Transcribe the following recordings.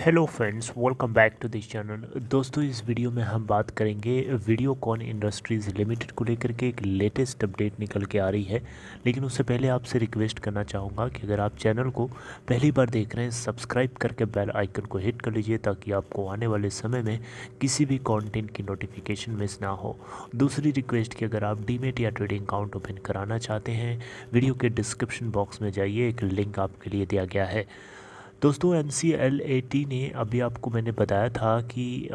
Hello friends, welcome back to this channel. दोस्तों, इस video में हम बात करेंगे वीडियोकॉन इंडस्ट्रीज़ लिमिटेड को लेकर के एक लेटेस्ट अपडेट निकल के आ रही है। लेकिन उससे पहले आपसे रिक्वेस्ट करना चाहूँगा कि अगर आप चैनल को पहली बार देख रहे हैं, सब्सक्राइब करके बेल आइकन को हिट कर लीजिए ताकि आपको आने वाले समय में किसी भी कंटेंट की नोटिफिकेशन मिस ना हो। दूसरी रिक्वेस्ट कि अगर आप डीमेट या ट्रेडिंग अकाउंट ओपन कराना चाहते हैं, वीडियो के डिस्क्रिप्शन बॉक्स में जाइए, एक लिंक आपके लिए दिया गया है। दोस्तों, NCLAT ने अभी आपको मैंने बताया था कि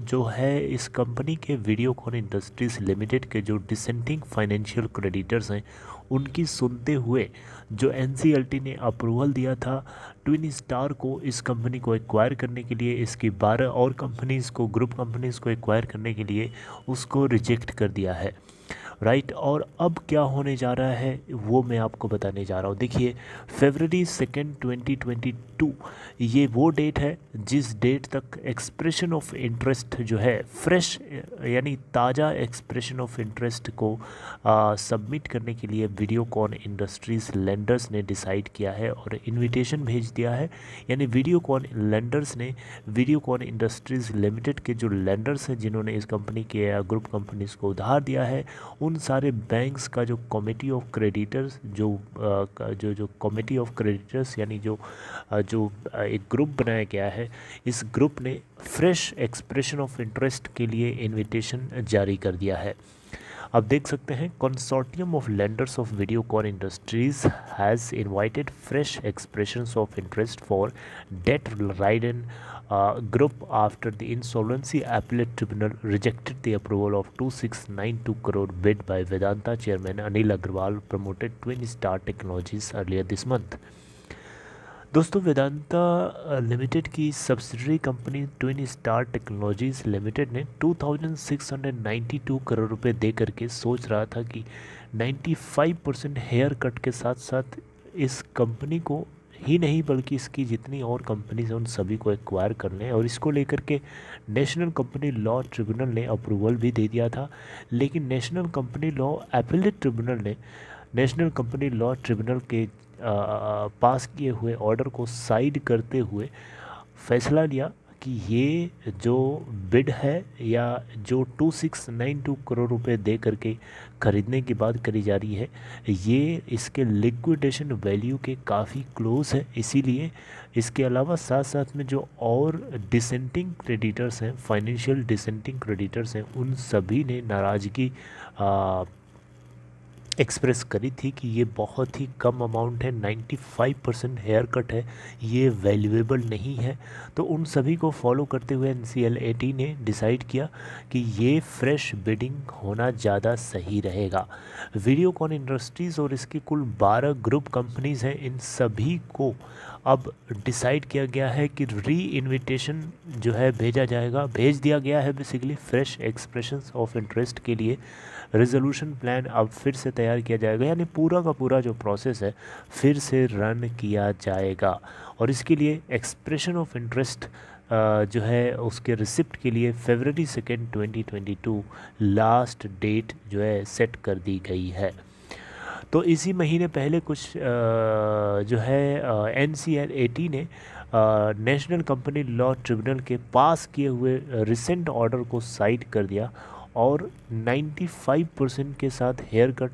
जो है इस कंपनी के वीडियोकॉन इंडस्ट्रीज़ लिमिटेड के जो डिसेंटिंग फाइनेंशियल क्रेडिटर्स हैं उनकी सुनते हुए जो NCLT ने अप्रूवल दिया था ट्विन स्टार को इस कंपनी को एक्वायर करने के लिए, इसकी 12 और कंपनीज़ को, ग्रुप कंपनीज़ को एक्वायर करने के लिए उसको रिजेक्ट कर दिया है, राइट। और अब क्या होने जा रहा है वो मैं आपको बताने जा रहा हूँ। देखिए, फरवरी 2 2022 ये वो डेट है जिस डेट तक एक्सप्रेशन ऑफ इंटरेस्ट जो है फ्रेश यानी ताज़ा एक्सप्रेशन ऑफ इंटरेस्ट को सबमिट करने के लिए वीडियोकॉन इंडस्ट्रीज़ लेंडर्स ने डिसाइड किया है और इनविटेशन भेज दिया है। यानी वीडियोकॉन लेंडर्स ने वीडियोकॉन इंडस्ट्रीज़ लिमिटेड के जो लेंडर्स हैं जिन्होंने इस कंपनी के या ग्रुप कंपनीज़ को उधार दिया है, उन सारे बैंक्स का जो कमेटी ऑफ क्रेडिटर्स जो कमेटी ऑफ क्रेडिटर्स यानी जो एक ग्रुप बनाया गया है, इस ग्रुप ने फ्रेश एक्सप्रेशन ऑफ इंटरेस्ट के लिए इनविटेशन जारी कर दिया है। अब देख सकते हैं, consortium of lenders of Videocon Industries has invited fresh expressions of interest for debt ridden group after the insolvency appellate tribunal rejected the approval of 2692 crore bid by Vedanta chairman Anil Agarwal promoted Twin Star Technologies earlier this month। दोस्तों, Vedanta limited की subsidiary company twin star technologies limited ने 2692 करोड़ रुपए दे करके सोच रहा था कि 95% hair cut के साथ साथ इस कंपनी को ही नहीं बल्कि इसकी जितनी और कंपनीज हैं उन सभी को एक्वायर कर लें, और इसको लेकर के नेशनल कंपनी लॉ ट्रिब्यूनल ने अप्रूवल भी दे दिया था। लेकिन national company law appellate tribunal ने नेशनल कंपनी लॉ ट्रिब्यूनल के पास किए हुए ऑर्डर को साइड करते हुए फैसला लिया कि ये जो बिड है या जो 2692 करोड़ रुपए दे करके ख़रीदने की बात करी जा रही है, ये इसके लिक्विडेशन वैल्यू के काफ़ी क्लोज है। इसीलिए इसके अलावा साथ साथ में जो और डिसेंटिंग क्रेडिटर्स हैं, फाइनेंशियल डिसेंटिंग क्रेडिटर्स हैं, उन सभी ने नाराज़गी एक्सप्रेस करी थी कि ये बहुत ही कम अमाउंट है, 95% हेयर कट है, ये वैल्यूएबल नहीं है। तो उन सभी को फॉलो करते हुए NCLAT ने डिसाइड किया कि ये फ्रेश बिडिंग होना ज़्यादा सही रहेगा। वीडियोकॉन इंडस्ट्रीज़ और इसकी कुल 12 ग्रुप कंपनीज़ हैं, इन सभी को अब डिसाइड किया गया है कि री इन्विटेशन जो है भेज दिया गया है basically fresh expressions of interest के लिए। रेजोल्यूशन प्लान अब फिर से तैयार किया जाएगा, यानी पूरा का पूरा जो प्रोसेस है फिर से रन किया जाएगा, और इसके लिए एक्सप्रेशन ऑफ इंटरेस्ट जो है उसके रिसिप्ट के लिए फरवरी 2 2022 लास्ट डेट जो है सेट कर दी गई है। तो इसी महीने पहले कुछ जो है NCLAT ने नेशनल कंपनी लॉ ट्रिब्यूनल के पास किए हुए रिसेंट ऑर्डर को साइड कर दिया और 95% के साथ हेयर कट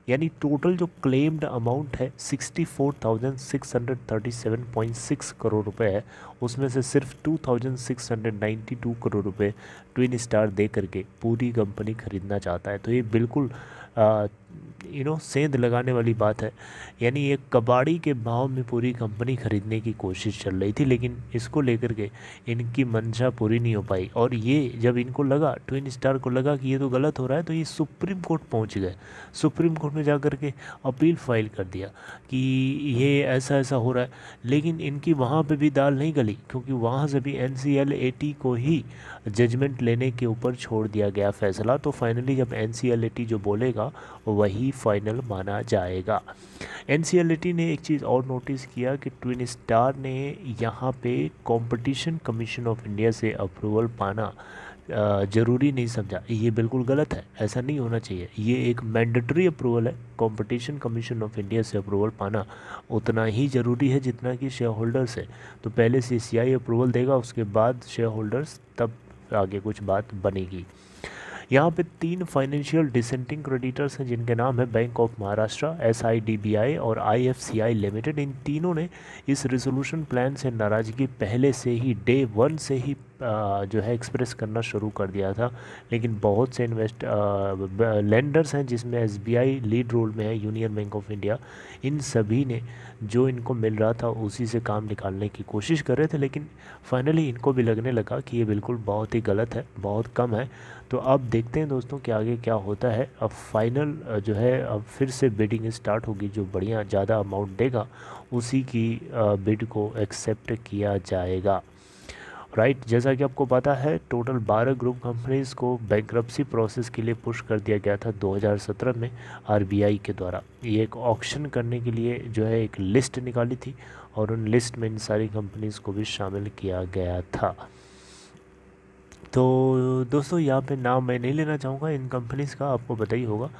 यानी टोटल जो क्लेम्ड अमाउंट है 64,637.6 करोड़ रुपए है, उसमें से सिर्फ 2,692 करोड़ रुपए ट्विन स्टार दे करके पूरी कंपनी खरीदना चाहता है। तो ये बिल्कुल सेंध लगाने वाली बात है। यानी एक कबाड़ी के भाव में पूरी कंपनी खरीदने की कोशिश चल रही थी, लेकिन इसको लेकर के इनकी मंशा पूरी नहीं हो पाई। और ये जब इनको लगा, ट्विन स्टार को लगा कि ये तो गलत हो रहा है, तो ये सुप्रीम कोर्ट पहुंच गए। सुप्रीम कोर्ट में जा कर के अपील फाइल कर दिया कि ये ऐसा ऐसा हो रहा है। लेकिन इनकी वहाँ पे भी दाल नहीं गली, क्योंकि वहाँ से भी NCLAT को ही जजमेंट लेने के ऊपर छोड़ दिया गया फैसला। तो फाइनली जब NCLAT जो बोलेगा वही फाइनल माना जाएगा। NCLAT ने एक चीज़ और नोटिस किया कि ट्विन स्टार ने यहाँ पे कंपटीशन कमीशन ऑफ इंडिया से अप्रूवल पाना ज़रूरी नहीं समझा, ये बिल्कुल गलत है, ऐसा नहीं होना चाहिए। ये एक मैंडेटरी अप्रूवल है, कंपटीशन कमीशन ऑफ इंडिया से अप्रूवल पाना उतना ही ज़रूरी है जितना कि शेयर होल्डर्स है। तो पहले CCI अप्रूवल देगा, उसके बाद शेयर होल्डर्स, तब आगे कुछ बात बनेगी। यहाँ पे 3 फाइनेंशियल डिसेंटिंग क्रेडिटर्स हैं जिनके नाम है बैंक ऑफ महाराष्ट्र, SIDBI और IFCI लिमिटेड। इन तीनों ने इस रेजोल्यूशन प्लान से नाराज़गी पहले से ही डे 1 से ही जो है एक्सप्रेस करना शुरू कर दिया था। लेकिन बहुत से लेंडर्स हैं जिसमें SBI लीड रोल में है, यूनियन बैंक ऑफ इंडिया, इन सभी ने जो इनको मिल रहा था उसी से काम निकालने की कोशिश कर रहे थे। लेकिन फाइनली इनको भी लगने लगा कि ये बिल्कुल बहुत ही गलत है, बहुत कम है। तो अब देखते हैं दोस्तों कि आगे क्या होता है। अब फाइनल जो है अब फिर से बिडिंग स्टार्ट होगी, जो बढ़िया ज़्यादा अमाउंट देगा उसी की बिड को एक्सेप्ट किया जाएगा। राइट, जैसा कि आपको पता है टोटल 12 ग्रुप कंपनीज़ को बैंक्रप्सी प्रोसेस के लिए पुश कर दिया गया था 2017 में RBI के द्वारा। ये एक ऑक्शन करने के लिए जो है एक लिस्ट निकाली थी और उन लिस्ट में इन सारी कंपनीज़ को भी शामिल किया गया था। तो दोस्तों यहाँ पे नाम मैं नहीं लेना चाहूँगा इन कंपनीज़ का, आपको पता ही होगा।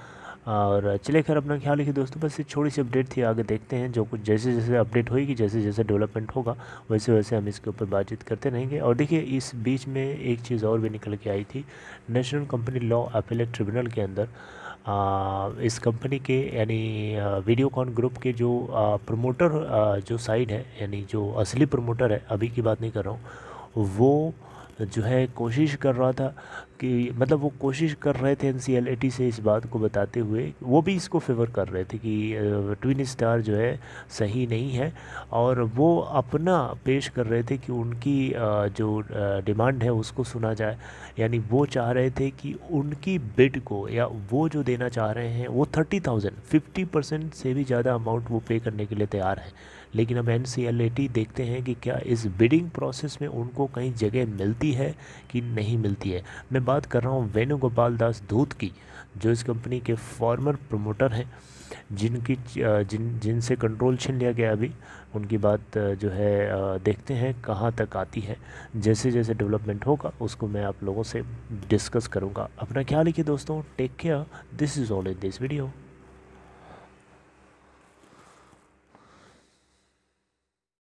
और चलिए खैर, अपना ख्याल रखिए दोस्तों। बस ये छोटी सी अपडेट थी, आगे देखते हैं जो कुछ जैसे जैसे अपडेट होगी, जैसे जैसे डेवलपमेंट होगा वैसे वैसे हम इसके ऊपर बातचीत करते रहेंगे। और देखिए इस बीच में एक चीज़ और भी निकल के आई थी, national company law appellate tribunal के अंदर इस कंपनी के यानी वीडियोकॉन ग्रुप के जो प्रमोटर जो साइड है, यानी जो असली प्रमोटर है, अभी की बात नहीं कर रहा हूँ, वो जो है कोशिश कर रहा था कि मतलब वो कोशिश कर रहे थे NCLAT से इस बात को बताते हुए, वो भी इसको फेवर कर रहे थे कि ट्विन स्टार जो है सही नहीं है। और वो अपना पेश कर रहे थे कि उनकी जो डिमांड है उसको सुना जाए। यानी वो चाह रहे थे कि उनकी बिड को, या वो जो देना चाह रहे हैं वो 30,000, 50% से भी ज़्यादा अमाउंट वो पे करने के लिए तैयार है। लेकिन अब NCLAT देखते हैं कि क्या इस बिडिंग प्रोसेस में उनको कहीं जगह मिलती है कि नहीं मिलती है। मैं बात कर रहा हूँ वेणुगोपाल दास धूत की, जो इस कंपनी के फॉर्मर प्रमोटर हैं, जिनसे कंट्रोल छीन लिया गया अभी। उनकी बात जो है देखते हैं कहाँ तक आती है। जैसे जैसे डेवलपमेंट होगा उसको मैं आप लोगों से डिस्कस करूँगा। अपना ख्याल रखिए दोस्तों, take care, this is all in this video.